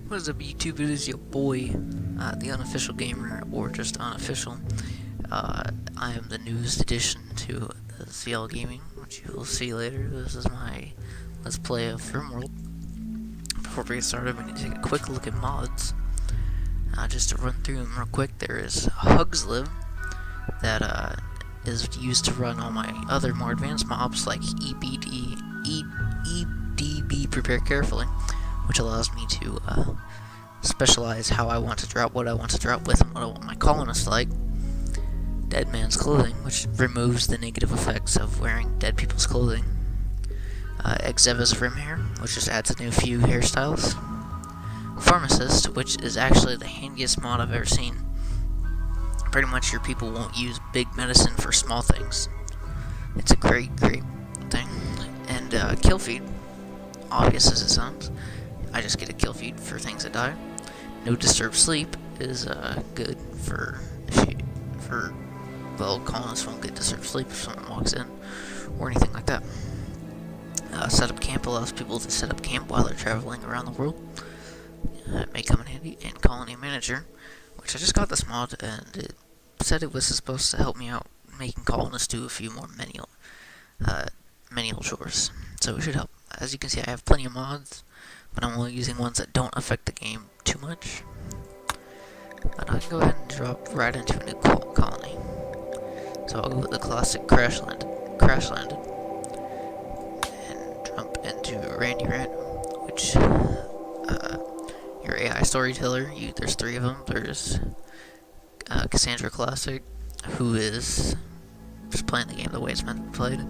What is up, YouTube? It is your boy, the Unofficial Gamer, or just Unofficial. I am the newest addition to the CL Gaming, which you will see later. This is my Let's Play of Rimworld. Before we get started, we need to take a quick look at mods. Just to run through them real quick, there is Hugslive, that is used to run all my other more advanced mobs, like EDB Prepare Carefully, which allows me to specialize how I want to drop, what I want to drop with, and what I want my colonists like. Dead Man's Clothing, which removes the negative effects of wearing dead people's clothing. Exeva's Rim Hair, which just adds a new few hairstyles. Pharmacist, which is actually the handiest mod I've ever seen. Pretty much your people won't use big medicine for small things. It's a great thing. And Kill Feed, obvious as it sounds. I just get a kill feed for things that die. No Disturb Sleep is good for colonists won't get disturbed sleep if someone walks in or anything like that. Setup Camp allows people to set up camp while they're traveling around the world. It may come in handy. And Colony Manager, which I just got this mod and it said it was supposed to help me out making colonists do a few more menial chores. So it should help. As you can see, I have plenty of mods, but I'm only using ones that don't affect the game too much. And I can go ahead and drop right into a new colony. So I'll go with the classic Crash Landed, and jump into Randy Random, which your AI storyteller. There's three of them. There's Cassandra Classic, who is just playing the game the way it's meant to be played.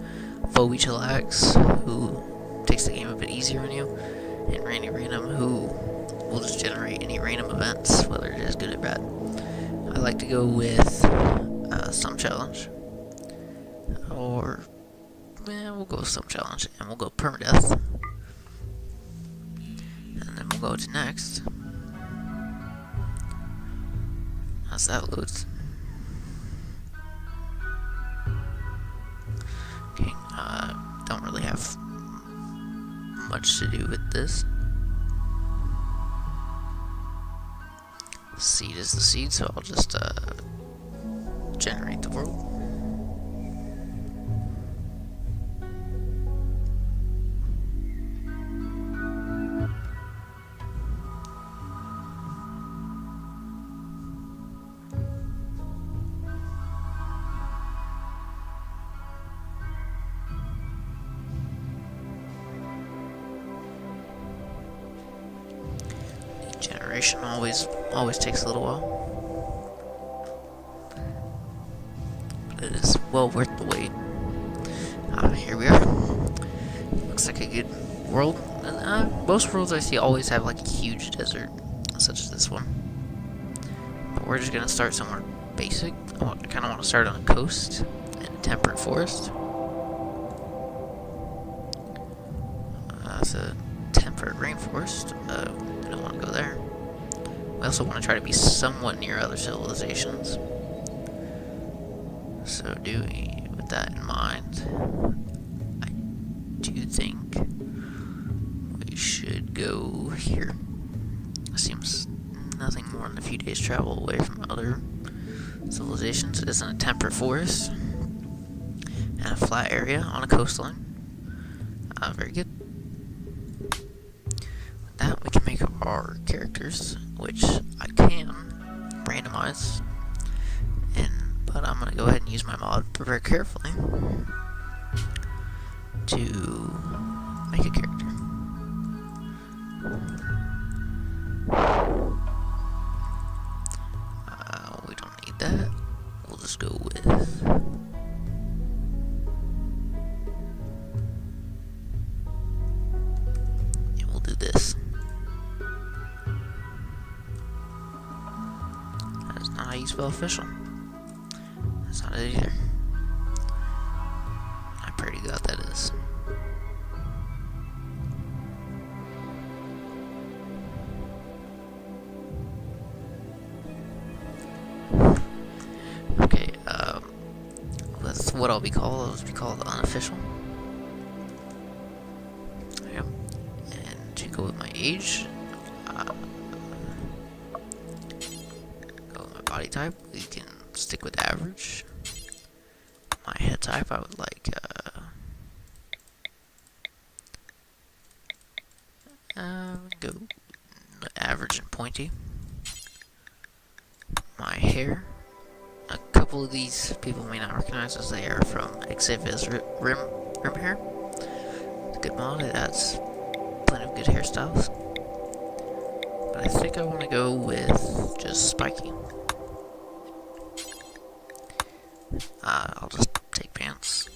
Foe Chillax, who takes the game a bit easier on you, and Randy Random, who will just generate any random events, whether it is good or bad. I like to go with some challenge, or we'll go with some challenge, and we'll go permadeath, and then we'll go to next. As that loads. Okay, don't really have much to do with this. Seed is the seed, so I'll just generate the world. Generation always takes a little while, but it is well worth the wait. Here we are. Looks like a good world. Most worlds I see always have like a huge desert, such as this one. But we're just gonna start somewhere basic. I kind of want to start on a coast and a temperate forest. It's a temperate rainforest. We don't want to go there. We also want to try to be somewhat near other civilizations. So with that in mind, I do think we should go here. Seems nothing more than a few days travel away from other civilizations. It is in a temperate forest and a flat area on a coastline. Very good. That we can make our characters, which I can randomize, but I'm gonna go ahead and use my mod Prepare Carefully to make a character. We don't need that. We'll just go with this. That is not how you spell official. That's not it either. I pray to God that is. Okay, that's what I'll be called. I'll be called Unofficial. There you go. And to go with my age, body type, we can stick with average. My head type, I would like go average and pointy. My hair, a couple of these people may not recognize as they are from Xavier's Rim hair. It's a good mod, it adds plenty of good hairstyles. But I think I want to go with just spiky. I'll just take pants.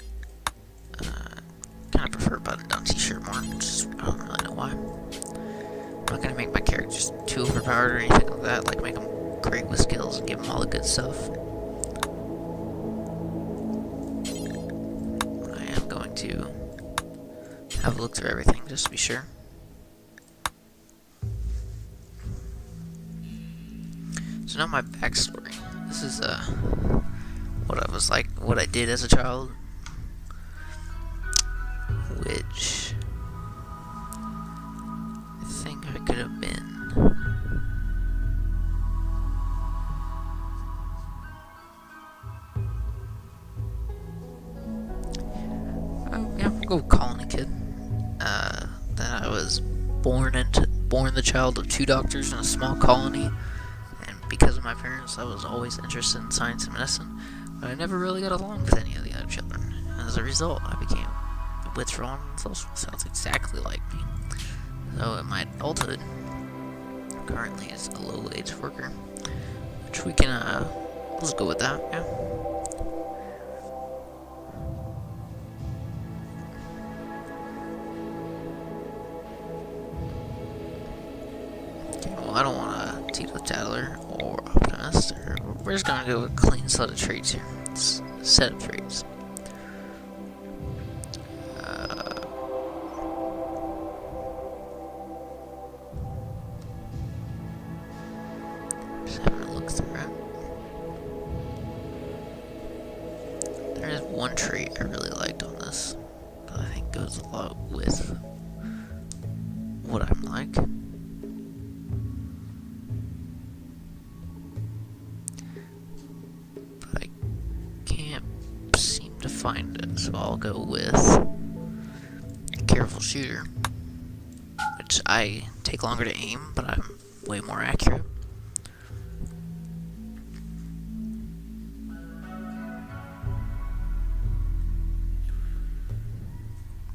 Kind of prefer button-down t-shirt more, just, I don't really know why. I'm not gonna make my characters too overpowered or anything like that, like make them great with skills and give them all the good stuff. I am going to have a look through everything just to be sure. So now my backstory. This is what I was like, what I did as a child, which I think I could have been. Yeah, we'll go colony kid. That I was born the child of 2 doctors in a small colony, and because of my parents, I was always interested in science and medicine, but I never really got along with any of the other children. And as a result, I became withdrawn and social. Sounds exactly like me. So in my adulthood, currently is a low-wage worker, which we can let's go with that. Yeah. I don't want a teetotaler or optimist, or we're just gonna go with a clean set of traits here. Set of traits. Just having a look through it. There is one trait I really liked on this that I think goes a lot with what I'm like. Find it, so I'll go with a careful shooter, which I take longer to aim, but I'm way more accurate.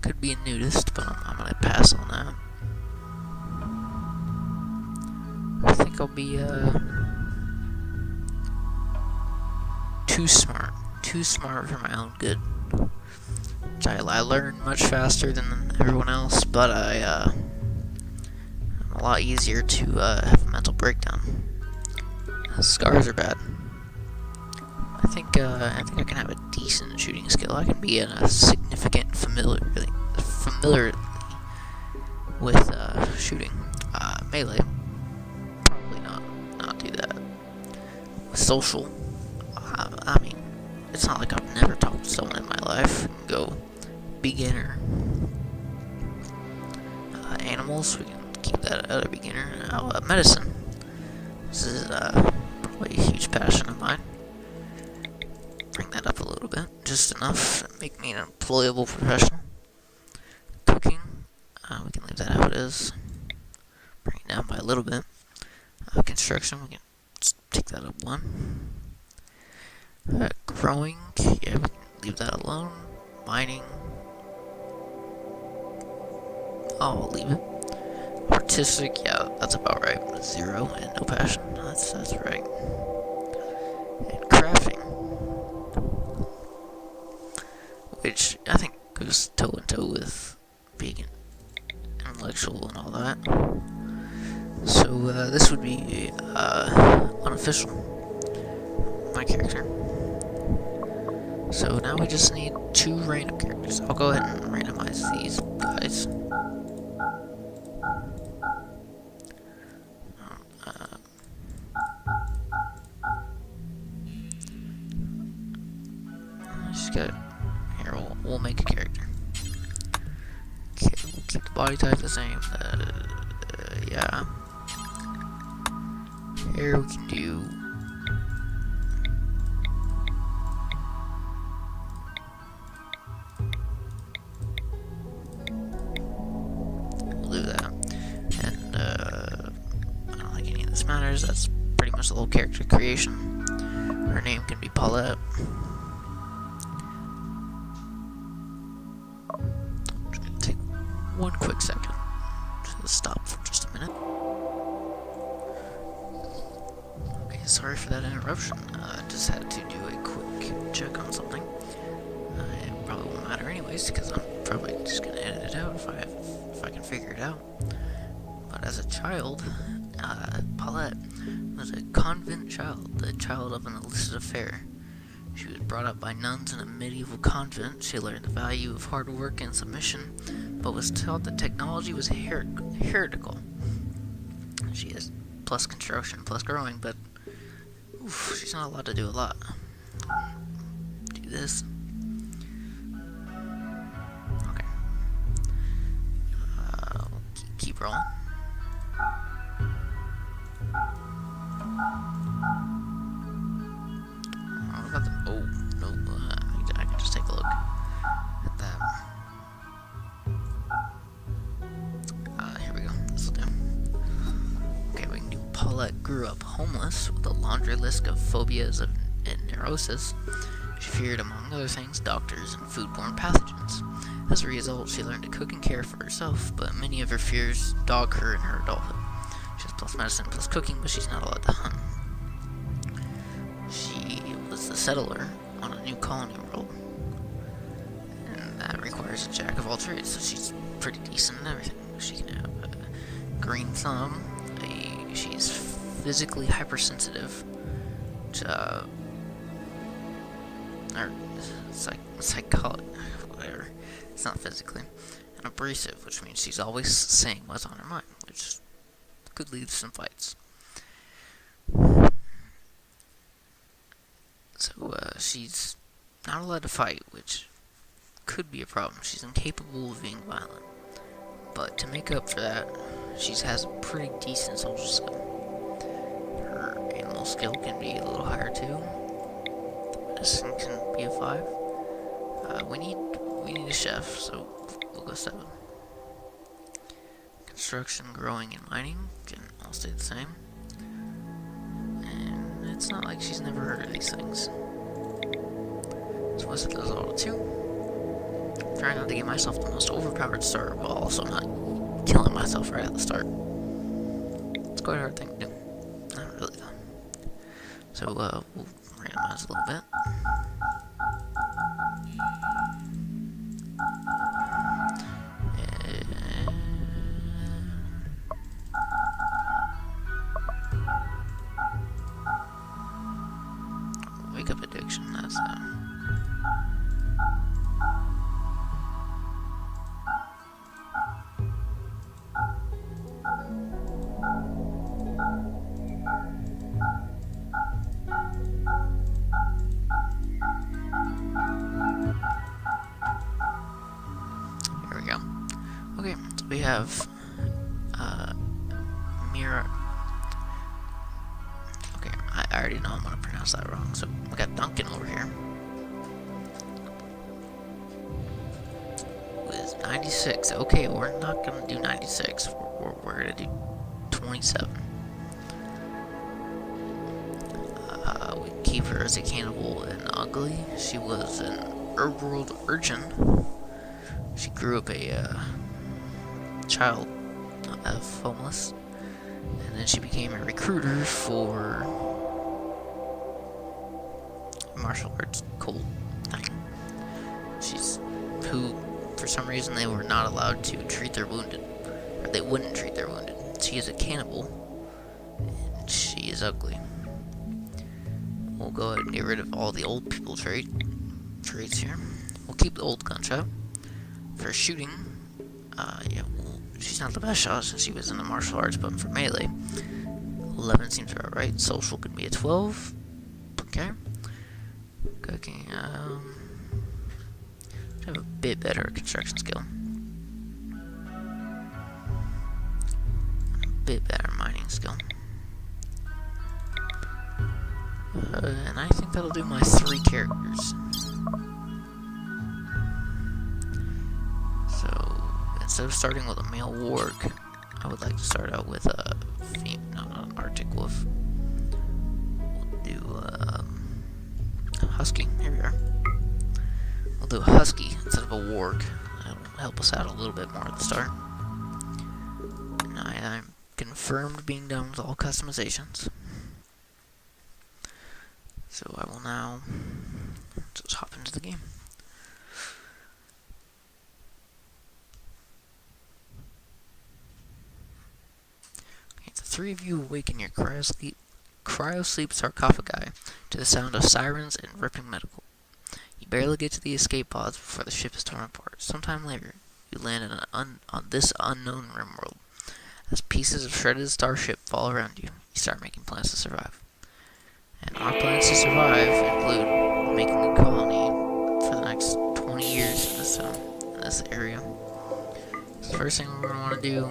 Could be a nudist, but I'm gonna pass on that. I think I'll be too smart for my own good. Which I learn much faster than everyone else, but I'm a lot easier to have a mental breakdown. Scars are bad. I think I can have a decent shooting skill. I can be in a significant familiarity with shooting. Melee, probably not do that. Social, I mean, it's not like I've never talked to someone in my life and go beginner. Animals, we can keep that at a beginner. Now, medicine. This is probably a huge passion of mine. Bring that up a little bit, just enough to make me an employable professional. Cooking, we can leave that how it is. Bring it down by a little bit. Construction, we can take that up 1. Growing, yeah, we can leave that alone. Mining, I'll leave it. Artistic, yeah, that's about right. 0 and no passion, that's right. And crafting, which I think goes toe in toe with being intellectual and all that. So this would be unofficial, my character. So now we just need 2 random characters. I'll go ahead and randomize these guys. Just got here. We'll make a character. Okay, we'll keep the body type the same. Yeah. Here we can do do that. And I don't think any of this matters. That's pretty much the whole character creation. Her name can be Paulette. I'm just gonna take one quick second to stop for just a minute. Okay, sorry for that interruption. I just had to do a quick check on something. It probably won't matter anyways, because I'm probably just gonna edit it out if I can figure it out. But as a child, Paulette was a convent child, the child of an illicit affair. She was brought up by nuns in a medieval convent. She learned the value of hard work and submission, but was taught that technology was heretical. She has plus construction, plus growing, but oof, she's not allowed to do a lot. Do this. Okay. Keep rolling. Oh, no, I can just take a look at that. Here we go. This will do. Okay, we can do Paulette grew up homeless with a laundry list of phobias and neurosis. She feared, among other things, doctors and foodborne pathogens. As a result, she learned to cook and care for herself, but many of her fears dog her in her adulthood. She has plus medicine, plus cooking, but she's not allowed to hunt. She was the settler on a new colony world, and that requires a jack of all trades, so she's pretty decent and everything. She can have a green thumb, she's physically hypersensitive to, or whatever, it's not physically, and abrasive, which means she's always saying what's on her mind, which could lead to some fights. So, she's not allowed to fight, which could be a problem. She's incapable of being violent. But to make up for that, she has a pretty decent social skill. Her animal skill can be a little higher too. The medicine can be a 5. We need a chef, so we'll go 7. Construction, growing, and mining can all stay the same. It's not like she's never heard of these things. So let's set those all to 2. I'm trying not to give myself the most overpowered start while also not killing myself right at the start. It's quite a hard thing to do. Not really though. So we'll randomize a little bit. Wake up addiction, that's Here we go. Okay, so we have Mira. Okay, I already know I'm gonna pronounce that wrong, so we got Duncan over here. With 96. Okay, we're not gonna do 96. We're gonna do 27. We keep her as a cannibal and ugly. She was an Rimworld urchin. She grew up a child of homeless, and then she became a recruiter for martial arts cult thing. For some reason, they were not allowed to treat their wounded, or they wouldn't treat their wounded. She is a cannibal, and she is ugly. We'll go ahead and get rid of all the old people traits here. We'll keep the old gunshot. For shooting, she's not the best shot since she was in the martial arts, but for melee, 11 seems about right. Social could be a 12. Okay. Cooking, have a bit better construction skill. A bit better mining skill. And I think that'll do my 3 characters. So, in instead of starting with a male warg, I would like to start out with a not an Arctic wolf. We'll do husky. Here we are. We'll do a husky instead of a warg. That'll help us out a little bit more at the start. And I'm confirmed being done with all customizations. So I will now just hop into the game. Okay, the three of you awaken your cryo-sleep sarcophagi to the sound of sirens and ripping medical. You barely get to the escape pods before the ship is torn apart. Sometime later, you land on this unknown Rimworld. As pieces of shredded starship fall around you, you start making plans to survive. And our plans to survive include making a colony for the next 20 years in this area. So the first thing we're going to want to do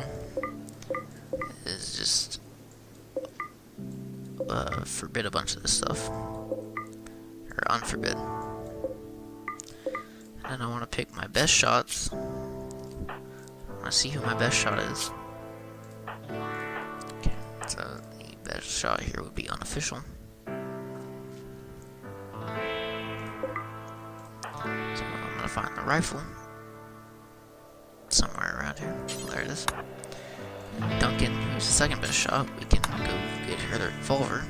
is just forbid a bunch of this stuff. Or unforbid. And I want to pick my best shots. I want to see who my best shot is. Okay, so the best shot here would be unofficial. So I'm going to find the rifle. Somewhere around here. Oh, there it is. And Duncan, who's the second best shot, we can go get her the revolver.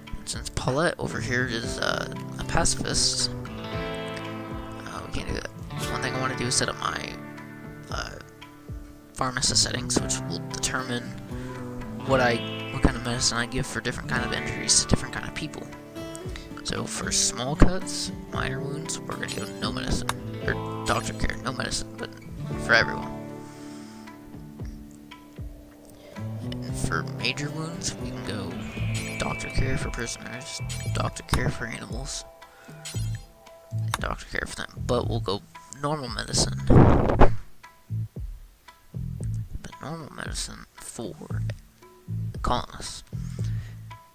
And since Paulette over here is a pacifist, we can't do that. One thing I want to do is set up my pharmacist settings, which will determine what kind of medicine I give for different kind of injuries to different kind of people. So for small cuts, minor wounds, we're gonna go no medicine, or doctor care, no medicine, but for everyone. And for major wounds, we can go doctor care for prisoners, doctor care for animals, and doctor care for them. But we'll go normal medicine. But normal medicine for the colonists.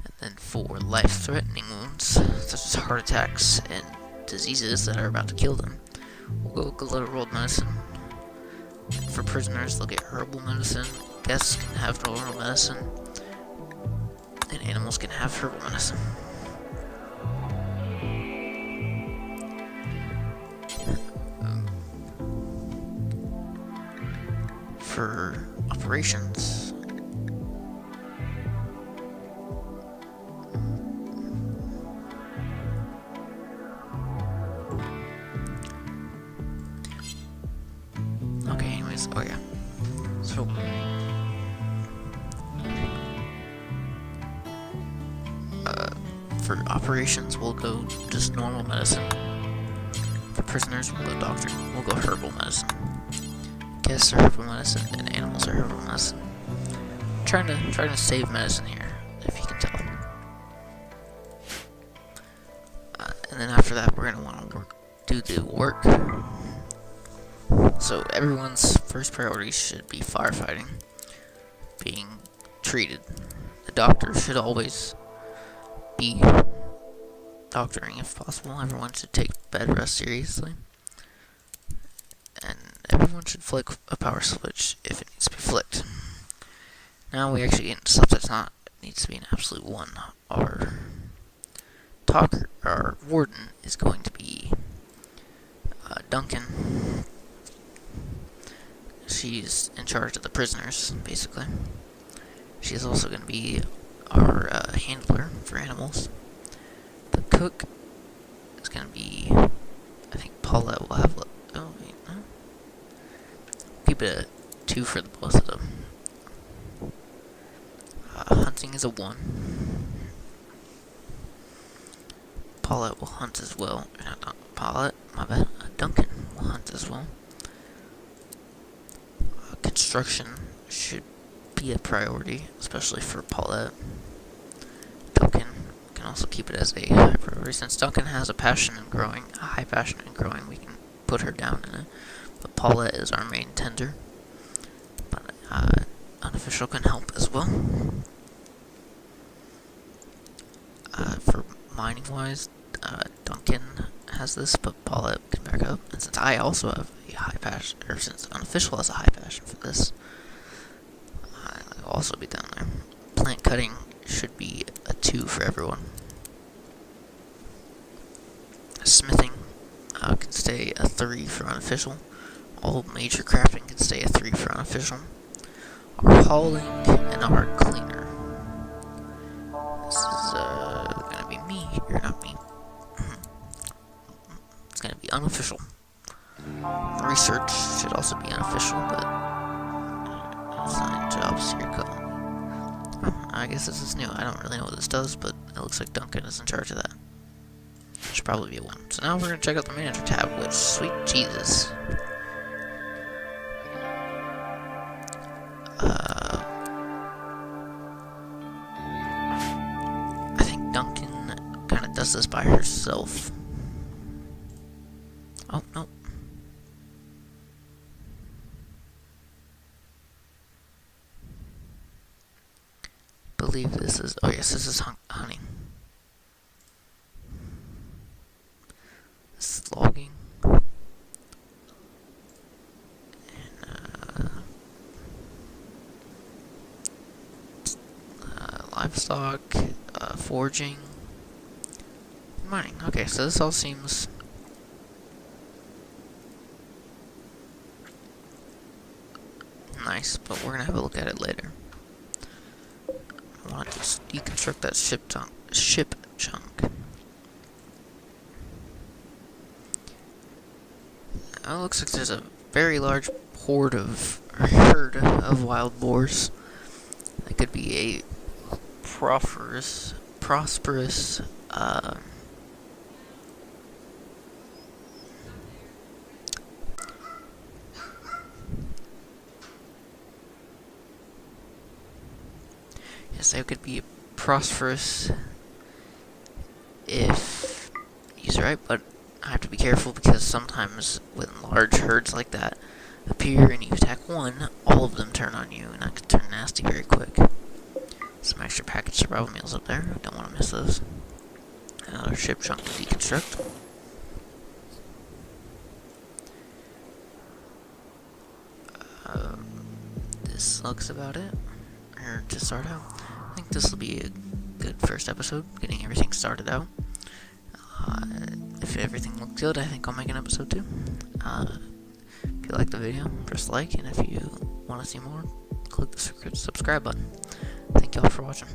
And then for life-threatening wounds, such as heart attacks and diseases that are about to kill them, we'll go little world medicine. And for prisoners, they'll get herbal medicine. Guests can have normal medicine. And animals can have herbal medicine. For operations, okay, anyways, oh yeah, so for operations, we'll go just normal medicine. For prisoners, we'll go herbal medicine. Guests are herbal medicine, and animals are herbal medicine. I'm trying to save medicine here, if you can tell. And then after that, we're gonna want to do the work. So everyone's first priority should be firefighting, being treated. The doctor should always be doctoring if possible. Everyone should take bed rest seriously. And everyone should flick a power switch if it needs to be flicked. Now we actually get into stuff that's not needs to be an absolute one. Our warden is going to be Duncan. She's in charge of the prisoners, basically. She's also going to be our handler for animals. The cook is going to be, I think Paulette will have. Oh wait, no. Keep it at 2 for the both of them. Hunting is a 1. Paulette will hunt as well. Not Paulette, my bad. Duncan will hunt as well. Construction should be a priority, especially for Paulette. Duncan can also keep it as a high priority. Since Duncan has a passion in growing, a high passion in growing, we can put her down in it. But Paulette is our main tender. But unofficial can help as well. For mining wise, Duncan has this, but Paulette can back up. And since I also have a high passion, or since Unofficial has a high passion for this, I'll also be down there. Plant cutting should be a 2 for everyone. Smithing can stay a 3 for Unofficial. All major crafting can stay a 3 for Unofficial. Our hauling and our cleaner. This is gonna be me, or not me. It's gonna be Unofficial. Research should also be Unofficial, but assigned jobs here go. I guess this is new. I don't really know what this does, but it looks like Duncan is in charge of that. Should probably be a 1. So now we're gonna check out the manager tab, which, sweet Jesus. I think Duncan kind of does this by herself. Oh, no. Believe this is, oh yes, this is honey. This is logging. And, livestock, foraging, mining. Okay, so this all seems nice, but we're gonna have a look at it later. I want to deconstruct that ship chunk. It looks like there's a very large herd of wild boars. That could be a prosperous yes, they could be prosperous if he's right, but I have to be careful because sometimes when large herds like that appear and you attack one, all of them turn on you, and that could turn nasty very quick. Some extra packaged survival meals up there. Don't want to miss those. Another ship chunk to deconstruct. This looks about it. Or to start out. I think this will be a good first episode, getting everything started out. If everything looks good, I think I'll make an episode 2. If you like the video, press like, and if you want to see more, click the subscribe button. Thank y'all for watching.